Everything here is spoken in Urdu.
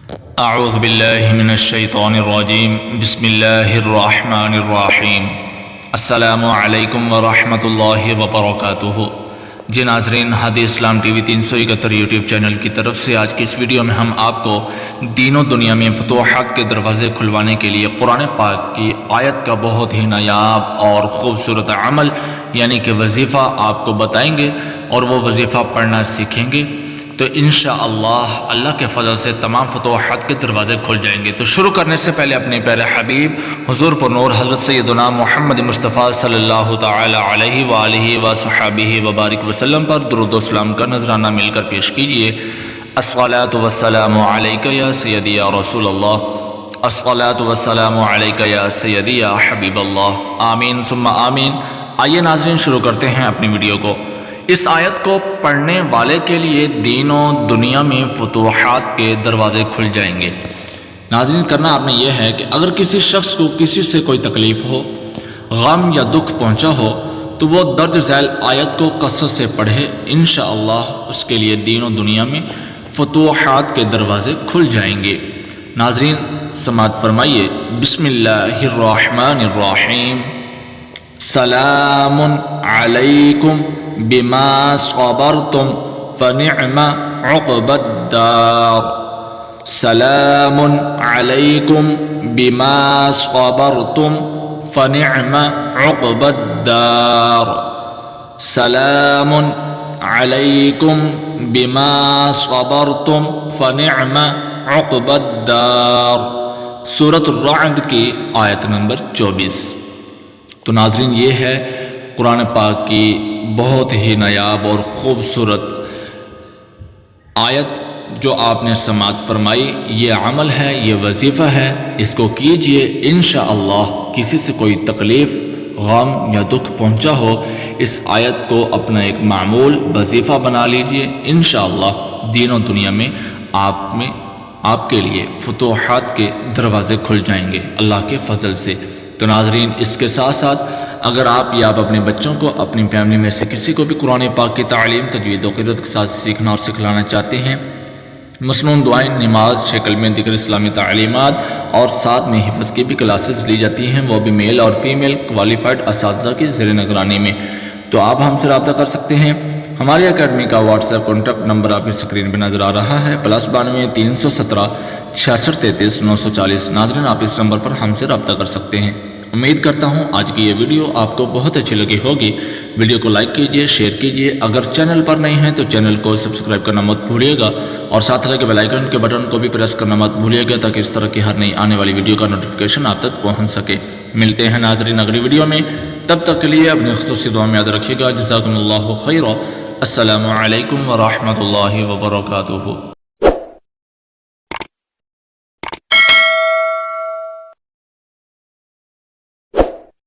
اعوذ باللہ من الشیطان الرجیم بسم اللہ الرحمن الرحیم السلام علیکم ورحمۃ اللہ وبرکاتہ۔ جی ناظرین، ہادی اسلام ٹی وی 371 یوٹیوب چینل کی طرف سے آج کی اس ویڈیو میں ہم آپ کو دین و دنیا میں فتوحات کے دروازے کھلوانے کے لیے قرآن پاک کی آیت کا بہت ہی نایاب اور خوبصورت عمل یعنی کہ وظیفہ آپ کو بتائیں گے اور وہ وظیفہ پڑھنا سیکھیں گے تو انشاءاللہ اللہ کے فضل سے تمام فتوحات کے دروازے کھل جائیں گے۔ تو شروع کرنے سے پہلے اپنے پیارے حبیب حضور پر نور حضرت سیدنا محمد مصطفیٰ صلی اللہ تعالی علیہ وآلہ وصحبہ وبارک وسلم پر درود و سلام کا نذرانہ مل کر پیش کیجئے۔ الصلاۃ والسلام علیک یا سیدی یا رسول اللہ، الصلاۃ والسلام علیک یا سیدی یا حبیب اللہ، آمین ثم آمین۔ آئیے ناظرین شروع کرتے ہیں اپنی ویڈیو کو۔ اس آیت کو پڑھنے والے کے لیے دین و دنیا میں فتوحات کے دروازے کھل جائیں گے۔ ناظرین، کرنا آپ نے یہ ہے کہ اگر کسی شخص کو کسی سے کوئی تکلیف ہو، غم یا دکھ پہنچا ہو تو وہ درج ذیل آیت کو کثرت سے پڑھے، انشاءاللہ اس کے لیے دین و دنیا میں فتوحات کے دروازے کھل جائیں گے۔ ناظرین سماعت فرمائیے، بسم اللہ الرحمن الرحیم، سلام علیکم بما صبرتم فنعم عقبى الدار، سلام علیکم بما صبرتم فنعم عقبى الدار، سلام علیکم بما صبرتم فنعم عقبى الدار۔ سورۃ الرعد کی آیت نمبر 24۔ تو ناظرین، یہ ہے قرآن پاک کی بہت ہی نایاب اور خوبصورت آیت جو آپ نے سماعت فرمائی۔ یہ عمل ہے، یہ وظیفہ ہے، اس کو کیجئے، انشاءاللہ کسی سے کوئی تکلیف، غم یا دکھ پہنچا ہو، اس آیت کو اپنا ایک معمول وظیفہ بنا لیجئے، انشاءاللہ دین و دنیا میں آپ کے لیے فتوحات کے دروازے کھل جائیں گے اللہ کے فضل سے۔ تو ناظرین، اس کے ساتھ ساتھ اگر آپ یا آپ اپنے بچوں کو، اپنی فیملی میں سے کسی کو بھی قرآن پاک کی تعلیم، تجوید و قرأت کے ساتھ سیکھنا اور سکھلانا چاہتے ہیں، مسنون دعائیں، نماز، 6 کلمے، دیگر اسلامی تعلیمات اور ساتھ میں حفظ کی بھی کلاسز لی جاتی ہیں، وہ بھی میل اور فیمیل کوالیفائڈ اساتذہ کی زیر نگرانی میں، تو آپ ہم سے رابطہ کر سکتے ہیں۔ ہماری اکیڈمی کا واٹس ایپ کانٹیکٹ نمبر آپ کی اسکرین پہ نظر آ رہا ہے، +92 317 66 33 940۔ ناظرین، آپ اس نمبر پر ہم سے رابطہ کر سکتے ہیں۔ امید کرتا ہوں آج کی یہ ویڈیو آپ کو بہت اچھی لگی ہوگی۔ ویڈیو کو لائک کیجئے، شیئر کیجئے، اگر چینل پر نہیں ہیں تو چینل کو سبسکرائب کرنا مت بھولیے گا اور ساتھ لگے بیل آئیکن کے بٹن کو بھی پریس کرنا مت بھولیے گا تاکہ اس طرح کی ہر نئی آنے والی ویڈیو کا نوٹیفیکیشن آپ تک پہنچ سکے۔ ملتے ہیں ناظرین اگلی ویڈیو میں، تب تک کے لیے اپنی خصوصی دعا میں یاد رکھیے گا۔ جزاکم اللہ خیرا۔ السلام علیکم ورحمۃ اللہ وبرکاتہ۔